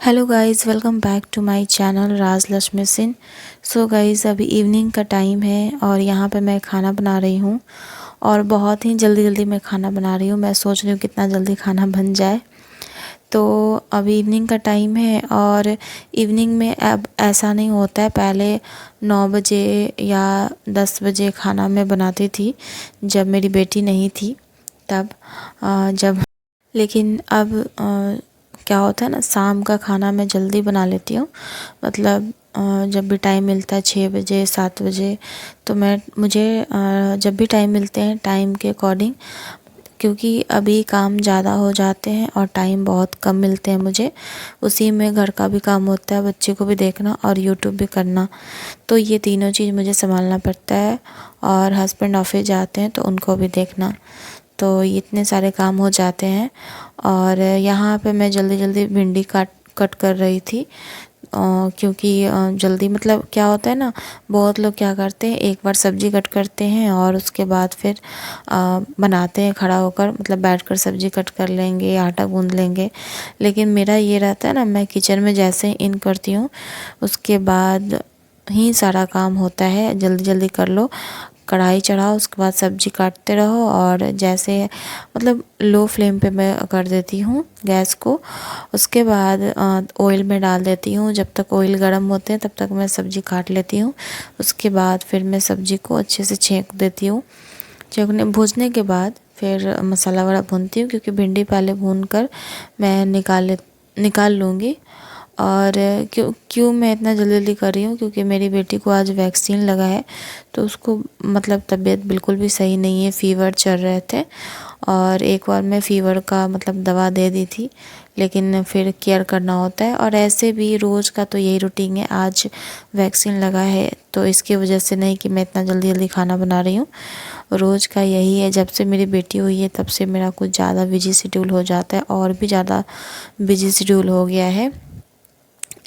Hello guys, welcome back to my channel Raj Lakshmi Singh. So guys, अभी evening का time है और यहाँ पे मैं खाना बना रही हूँ और बहुत ही जल्दी जल्दी मैं खाना बना रही हूँ। मैं सोच रही हूँ कितना जल्दी खाना बन जाए। तो अभी इवनिंग का टाइम है और इवनिंग में अब ऐसा नहीं होता है। पहले 9 बजे या 10 बजे खाना मैं बनाती थी जब मेरी बेटी नहीं थी तब। जब लेकिन अब क्या होता है ना, शाम का खाना मैं जल्दी बना लेती हूँ। मतलब जब भी टाइम मिलता है 6 बजे 7 बजे, तो मुझे जब भी टाइम मिलते हैं टाइम के अकॉर्डिंग, क्योंकि अभी काम ज़्यादा हो जाते हैं और टाइम बहुत कम मिलते हैं मुझे। उसी में घर का भी काम होता है, बच्चे को भी देखना और यूट्यूब भी करना, तो ये तीनों चीज़ मुझे संभालना पड़ता है। और हस्बैंड ऑफिस जाते हैं तो उनको भी देखना, तो इतने सारे काम हो जाते हैं। और यहाँ पे मैं जल्दी जल्दी भिंडी कट कर रही थी, क्योंकि जल्दी मतलब क्या होता है ना, बहुत लोग क्या करते हैं, एक बार सब्ज़ी कट करते हैं और उसके बाद फिर बनाते हैं खड़ा होकर, मतलब बैठकर सब्ज़ी कट कर लेंगे, आटा गूंद लेंगे। लेकिन मेरा ये रहता है ना, मैं किचन में जैसे ही इन करती हूँ उसके बाद ही सारा काम होता है। जल्दी जल्दी कर लो, कढ़ाई चढ़ाओ, उसके बाद सब्ज़ी काटते रहो और जैसे मतलब लो फ्लेम पे मैं कर देती हूँ गैस को। उसके बाद ऑयल में डाल देती हूँ। जब तक ऑयल गर्म होते हैं तब तक मैं सब्ज़ी काट लेती हूँ। उसके बाद फिर मैं सब्ज़ी को अच्छे से छेंक देती हूँ। भूनने के बाद फिर मसाला वगैरह भूनती हूँ, क्योंकि भिंडी पहले भून कर मैं निकाल लूँगी। और क्यों क्यों मैं इतना जल्दी जल्दी कर रही हूँ, क्योंकि मेरी बेटी को आज वैक्सीन लगा है, तो उसको मतलब तबीयत बिल्कुल भी सही नहीं है, फ़ीवर चल रहे थे। और एक बार मैं फ़ीवर का मतलब दवा दे दी थी, लेकिन फिर केयर करना होता है। और ऐसे भी रोज़ का तो यही रूटीन है, आज वैक्सीन लगा है तो इसकी वजह से नहीं कि मैं इतना जल्दी जल्दी खाना बना रही हूँ, रोज़ का यही है। जब से मेरी बेटी हुई है तब से मेरा कुछ ज़्यादा बिजी शेड्यूल हो जाता है, और भी ज़्यादा बिजी शेड्यूल हो गया है।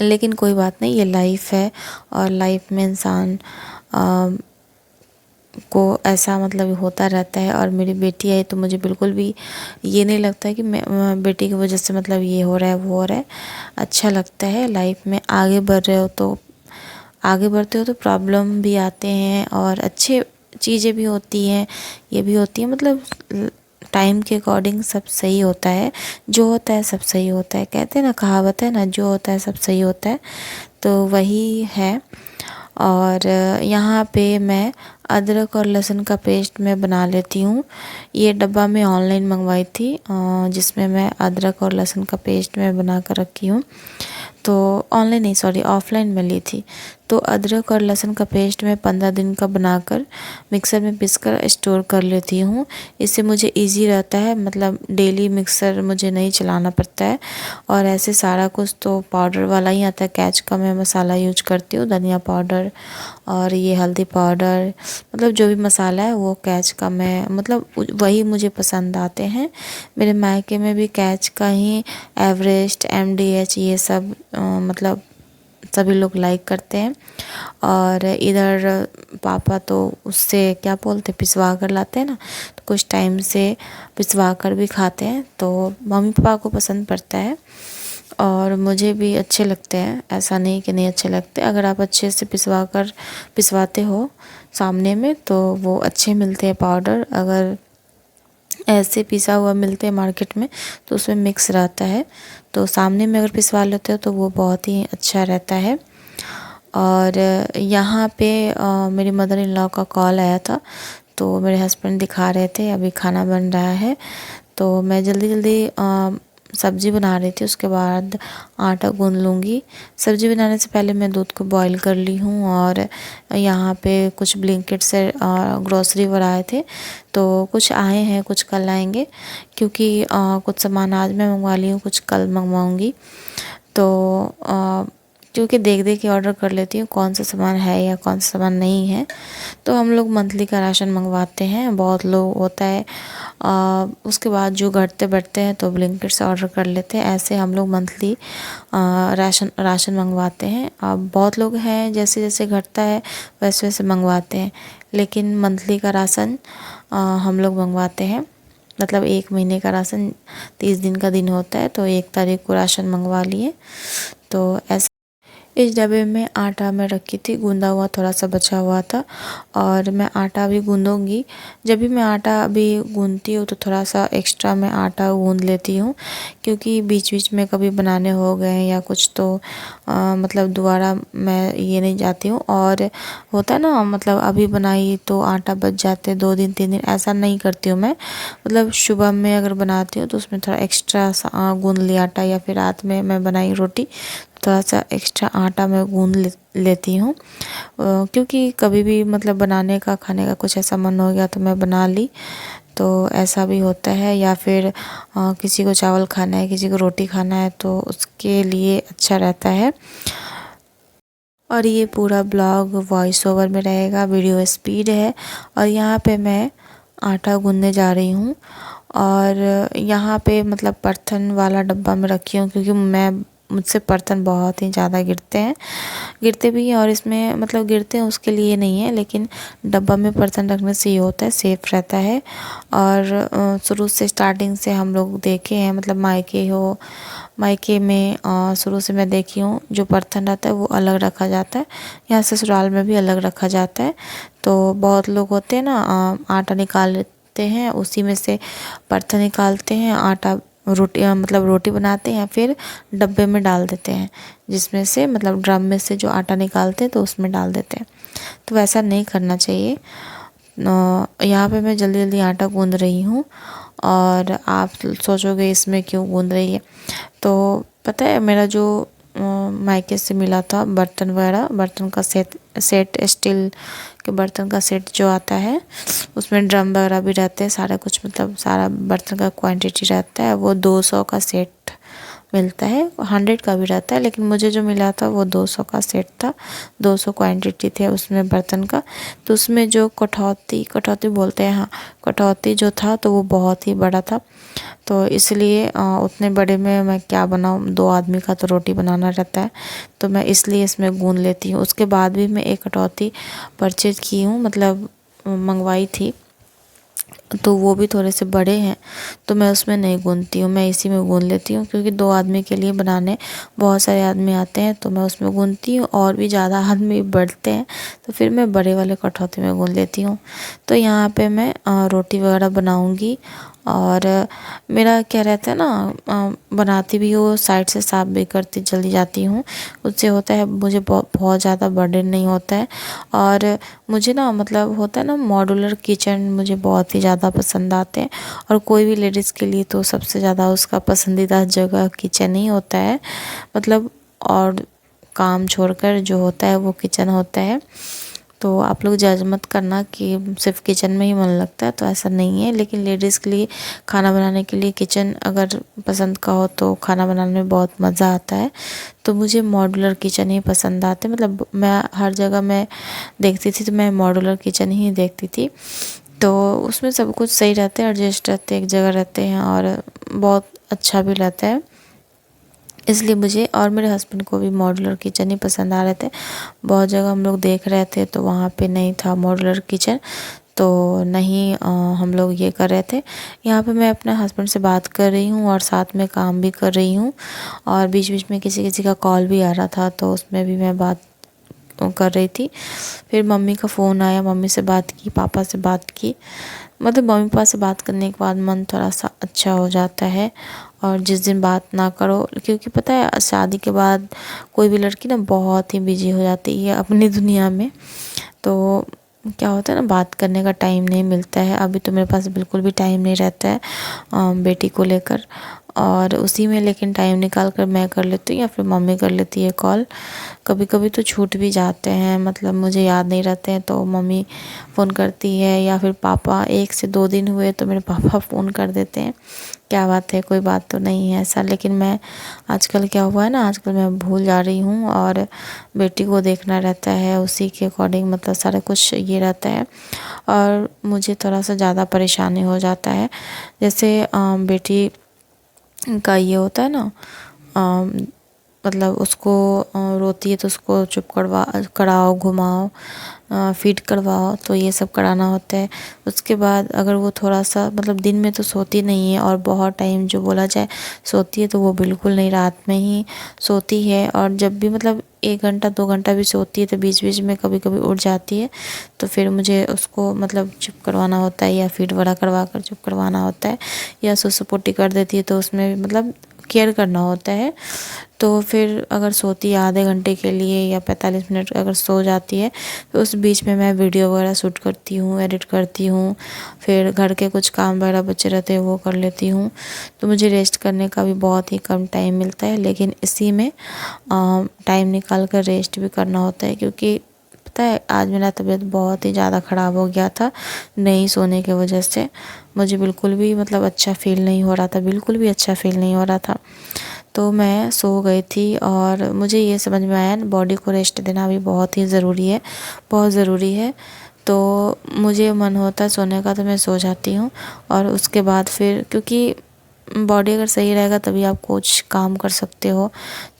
लेकिन कोई बात नहीं, ये लाइफ है और लाइफ में इंसान को ऐसा मतलब होता रहता है। और मेरी बेटी है तो मुझे बिल्कुल भी ये नहीं लगता है कि मैं बेटी की वजह से मतलब ये हो रहा है वो हो रहा है। अच्छा लगता है, लाइफ में आगे बढ़ रहे हो तो आगे बढ़ते हो तो प्रॉब्लम भी आते हैं और अच्छे चीज़ें भी होती हैं, ये भी होती है। मतलब टाइम के अकॉर्डिंग सब सही होता है, जो होता है सब सही होता है। कहते हैं ना, कहावत है ना, जो होता है सब सही होता है, तो वही है। और यहाँ पे मैं अदरक और लहसुन का पेस्ट मैं बना लेती हूँ। ये डब्बा मैं ऑनलाइन मंगवाई थी, जिसमें मैं अदरक और लहसुन का पेस्ट मैं बना कर रखी हूँ। तो ऑनलाइन नहीं, सॉरी, ऑफलाइन में ली थी। तो अदरक और लहसुन का पेस्ट मैं 15 दिन का बनाकर मिक्सर में पीसकर स्टोर कर लेती हूँ। इससे मुझे इजी रहता है, मतलब डेली मिक्सर मुझे नहीं चलाना पड़ता है। और ऐसे सारा कुछ तो पाउडर वाला ही आता है, कैच का मैं मसाला यूज करती हूँ, धनिया पाउडर और ये हल्दी पाउडर, मतलब जो भी मसाला है वो कैच का मैं मतलब वही मुझे पसंद आते हैं। मेरे मायके में भी कैच का ही, एवरेस्ट, MDH, ये सब मतलब सभी लोग लाइक करते हैं। और इधर पापा तो उससे क्या बोलते, पिसवा कर लाते हैं ना, तो कुछ टाइम से पिसवा कर भी खाते हैं, तो मम्मी पापा को पसंद पड़ता है और मुझे भी अच्छे लगते हैं। ऐसा नहीं कि नहीं अच्छे लगते, अगर आप अच्छे से पिसवाते हो सामने में तो वो अच्छे मिलते हैं पाउडर। अगर ऐसे पिसा हुआ मिलते हैं मार्केट में तो उसमें मिक्स रहता है, तो सामने में अगर पिसवा लेते हो तो वो बहुत ही अच्छा रहता है। और यहाँ पे मेरी मदर इन लॉ का कॉल आया था, तो मेरे हस्बैंड दिखा रहे थे अभी खाना बन रहा है, तो मैं जल्दी जल्दी सब्ज़ी बना रही थी। उसके बाद आटा गूंद लूँगी। सब्ज़ी बनाने से पहले मैं दूध को बॉईल कर ली हूँ। और यहाँ पे कुछ ब्लिंकिट से ग्रोसरी आए थे, तो कुछ आए हैं, कुछ कल आएंगे, क्योंकि कुछ सामान आज मैं मंगवा ली हूँ, कुछ कल मंगवाऊँगी। तो क्योंकि देख देख के ऑर्डर कर लेती हूँ कौन सा सामान है या कौन सा सामान नहीं है। तो हम लोग मंथली का राशन मंगवाते हैं, बहुत लोग होता है। उसके बाद जो घटते बढ़ते हैं तो ब्लिंकिट से ऑर्डर कर लेते हैं। ऐसे हम लोग मंथली राशन मंगवाते हैं। अब बहुत लोग हैं जैसे जैसे घटता है वैसे वैसे मंगवाते हैं, लेकिन मंथली का राशन हम लोग मंगवाते हैं। मतलब 1 महीने का राशन 30 दिन का दिन होता है, तो 1 तारीख को राशन मंगवा लिए। तो ऐसा इस डब्बे में आटा मैं रखी थी, गूंदा हुआ थोड़ा सा बचा हुआ था, और मैं आटा भी गूंदूंगी। जब भी मैं आटा अभी गूंदती हूँ तो थोड़ा सा एक्स्ट्रा मैं आटा गूंद लेती हूँ, क्योंकि बीच बीच में कभी बनाने हो गए या कुछ तो मतलब दोबारा मैं ये नहीं जाती हूँ। और होता है ना, मतलब अभी बनाई तो आटा बच जाते 2 दिन 3 दिन, ऐसा नहीं करती हूँ मैं। मतलब सुबह में अगर बनाती हूँ तो उसमें थोड़ा एक्स्ट्रा सा गूंद लिया आटा, या फिर रात में मैं बनाई रोटी थोड़ा सा एक्स्ट्रा आटा मैं गूंद लेती हूँ, क्योंकि कभी भी मतलब बनाने का खाने का कुछ ऐसा मन हो गया तो मैं बना ली। तो ऐसा भी होता है, या फिर किसी को चावल खाना है, किसी को रोटी खाना है, तो उसके लिए अच्छा रहता है। और ये पूरा ब्लॉग वॉइस ओवर में रहेगा, वीडियो स्पीड है। और यहाँ पे मैं आटा गूंदने जा रही हूँ, और यहाँ पे मतलब बर्तन वाला डब्बा में रखी हूँ, क्योंकि मुझसे बर्तन बहुत ही ज़्यादा गिरते भी हैं। और इसमें मतलब गिरते हैं उसके लिए नहीं है, लेकिन डब्बा में बर्तन रखने से ये होता है, सेफ रहता है। और शुरू से स्टार्टिंग से हम लोग देखे हैं, मतलब मायके में शुरू से मैं देखी हूँ, जो बर्तन रहता है वो अलग रखा जाता है, यहाँ ससुराल में भी अलग रखा जाता है। तो बहुत लोग होते हैं ना, आटा निकालते हैं, उसी में से बर्तन निकालते हैं, आटा रोटी मतलब रोटी बनाते हैं, या फिर डब्बे में डाल देते हैं, जिसमें से मतलब ड्रम में से जो आटा निकालते हैं तो उसमें डाल देते हैं। तो वैसा नहीं करना चाहिए। यहाँ पे मैं जल्दी जल्दी आटा गूंद रही हूँ, और आप सोचोगे इसमें क्यों गूंद रही है, तो पता है मेरा जो मायके से मिला था बर्तन वगैरह, बर्तन का सेट स्टील के बर्तन का सेट जो आता है, उसमें ड्रम वगैरह भी रहते हैं, सारा कुछ मतलब सारा बर्तन का क्वांटिटी रहता है। वो 200 का सेट मिलता है, 100 का भी रहता है, लेकिन मुझे जो मिला था वो 200 का सेट था, 200 क्वांटिटी थे उसमें बर्तन का। तो उसमें जो कटौती बोलते हैं, हाँ, कटौती जो था तो वो बहुत ही बड़ा था। तो इसलिए उतने बड़े में मैं क्या बनाऊँ, 2 आदमी का तो रोटी बनाना रहता है, तो मैं इसलिए इसमें गूंद लेती हूँ। उसके बाद भी मैं एक कटौती परचेज की हूँ, मतलब मंगवाई थी, तो वो भी थोड़े से बड़े हैं, तो मैं उसमें नहीं गूंदती हूँ, मैं इसी में गूंद लेती हूँ, क्योंकि 2 आदमी के लिए बनाने बहुत सारे आदमी आते हैं, तो मैं उसमें गूंदती हूँ। और भी ज़्यादा आदमी बढ़ते हैं तो फिर मैं बड़े वाले कटौती में गूंद लेती हूँ। तो यहाँ पे मैं रोटी वगैरह बनाऊँगी, और मेरा क्या रहता है ना, बनाती भी हूँ, साइड से साफ भी करती चली जाती हूँ। उससे होता है मुझे बहुत ज़्यादा बर्डन नहीं होता है। और मुझे ना मतलब होता है ना, मॉड्यूलर किचन मुझे बहुत ही ज़्यादा पसंद आते हैं, और कोई भी लेडीज़ के लिए तो सबसे ज़्यादा उसका पसंदीदा जगह किचन ही होता है, मतलब और काम छोड़कर जो होता है वो किचन होता है। तो आप लोग जज मत करना कि सिर्फ किचन में ही मन लगता है, तो ऐसा नहीं है। लेकिन लेडीज़ के लिए खाना बनाने के लिए किचन अगर पसंद का हो तो खाना बनाने में बहुत मज़ा आता है। तो मुझे मॉड्यूलर किचन ही पसंद आते, मतलब मैं हर जगह मैं देखती थी तो मैं मॉड्यूलर किचन ही देखती थी। तो उसमें सब कुछ सही रहता है, एडजस्ट रहते हैं, एक जगह रहते हैं, और बहुत अच्छा भी रहता है। इसलिए मुझे और मेरे हस्बैंड को भी मॉड्यूलर किचन ही पसंद आ रहे थे। बहुत जगह हम लोग देख रहे थे तो वहाँ पे नहीं था मॉड्यूलर किचन, तो नहीं हम लोग ये कर रहे थे। यहाँ पे मैं अपने हस्बैंड से बात कर रही हूँ और साथ में काम भी कर रही हूँ, और बीच बीच में किसी किसी का कॉल भी आ रहा था, तो उसमें भी मैं बात कर रही थी। फिर मम्मी का फ़ोन आया, मम्मी से बात की, पापा से बात की। मतलब मम्मी पापा से बात करने के बाद मन थोड़ा सा अच्छा हो जाता है। और जिस दिन बात ना करो, क्योंकि पता है शादी के बाद कोई भी लड़की ना बहुत ही बिजी हो जाती है अपनी दुनिया में, तो क्या होता है ना, बात करने का टाइम नहीं मिलता है। अभी तो मेरे पास बिल्कुल भी टाइम नहीं रहता है बेटी को लेकर, और उसी में लेकिन टाइम निकाल कर मैं कर लेती हूँ, या फिर मम्मी कर लेती है कॉल। कभी कभी तो छूट भी जाते हैं, मतलब मुझे याद नहीं रहते हैं तो मम्मी फ़ोन करती है, या फिर पापा, 1 से 2 दिन हुए तो मेरे पापा फ़ोन कर देते हैं। क्या बात है, कोई बात तो नहीं है ऐसा। लेकिन मैं आजकल क्या हुआ है ना, आजकल मैं भूल जा रही हूँ, और बेटी को देखना रहता है, उसी के अकॉर्डिंग मतलब सारा कुछ ये रहता है, और मुझे थोड़ा सा ज़्यादा परेशानी हो जाता है। जैसे बेटी का ये होता है ना, मतलब उसको रोती है तो उसको चुप कराओ, घुमाओ, फीड करवाओ, तो ये सब कराना होता है। उसके बाद अगर वो थोड़ा सा मतलब दिन में तो सोती नहीं है और बहुत टाइम जो बोला जाए सोती है तो वो बिल्कुल नहीं, रात में ही सोती है। और जब भी मतलब 1 घंटा 2 घंटा भी सोती है तो बीच बीच में कभी कभी उठ जाती है, तो फिर मुझे उसको मतलब चुप करवाना होता है या फीड वगैरह करवा कर चुप करवाना होता है, या सुसु पोटी कर देती है तो उसमें मतलब केयर करना होता है। तो फिर अगर सोती है आधे घंटे के लिए या 45 मिनट अगर सो जाती है तो उस बीच में मैं वीडियो वगैरह शूट करती हूँ, एडिट करती हूँ, फिर घर के कुछ काम वगैरह बच्चे रहते हैं वो कर लेती हूँ। तो मुझे रेस्ट करने का भी बहुत ही कम टाइम मिलता है, लेकिन इसी में टाइम निकाल कर रेस्ट भी करना होता है, क्योंकि पता है आज मेरा तबीयत बहुत ही ज़्यादा ख़राब हो गया था नहीं सोने की वजह से। मुझे बिल्कुल भी मतलब अच्छा फ़ील नहीं हो रहा था, बिल्कुल भी अच्छा फ़ील नहीं हो रहा था। तो मैं सो गई थी और मुझे ये समझ में आया बॉडी को रेस्ट देना भी बहुत ही ज़रूरी है, बहुत ज़रूरी है। तो मुझे मन होता है सोने का तो मैं सो जाती हूँ, और उसके बाद फिर क्योंकि बॉडी अगर सही रहेगा तभी आप कुछ काम कर सकते हो,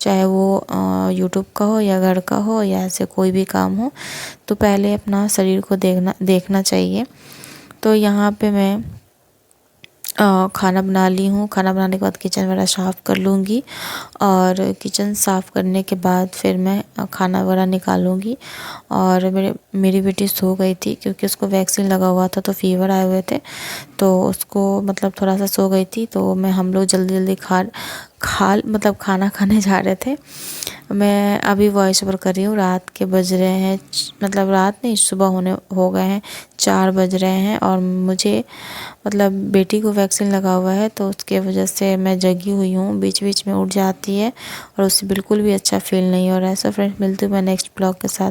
चाहे वो यूट्यूब का हो या घर का हो या ऐसे कोई भी काम हो। तो पहले अपना शरीर को देखना चाहिए। तो यहाँ पे मैं खाना बना ली हूँ। खाना बनाने के बाद किचन वगैरह साफ़ कर लूँगी, और किचन साफ़ करने के बाद फिर मैं खाना वगैरह निकालूँगी। और मेरी बेटी सो गई थी क्योंकि उसको वैक्सीन लगा हुआ था तो फीवर आए हुए थे, तो उसको मतलब थोड़ा सा सो गई थी। तो हम लोग जल्दी जल्दी मतलब खाना खाने जा रहे थे। मैं अभी वॉइस ओवर कर रही हूँ, रात के बज रहे हैं मतलब रात नहीं सुबह हो गए हैं, 4 बज रहे हैं। और मुझे मतलब बेटी को वैक्सीन लगा हुआ है तो उसके वजह से मैं जगी हुई हूँ, बीच बीच में उठ जाती है और उससे बिल्कुल भी अच्छा फ़ील नहीं हो रहा है। सो फ्रेंड्स, मिलती हूँ मैं नेक्स्ट ब्लॉग के साथ।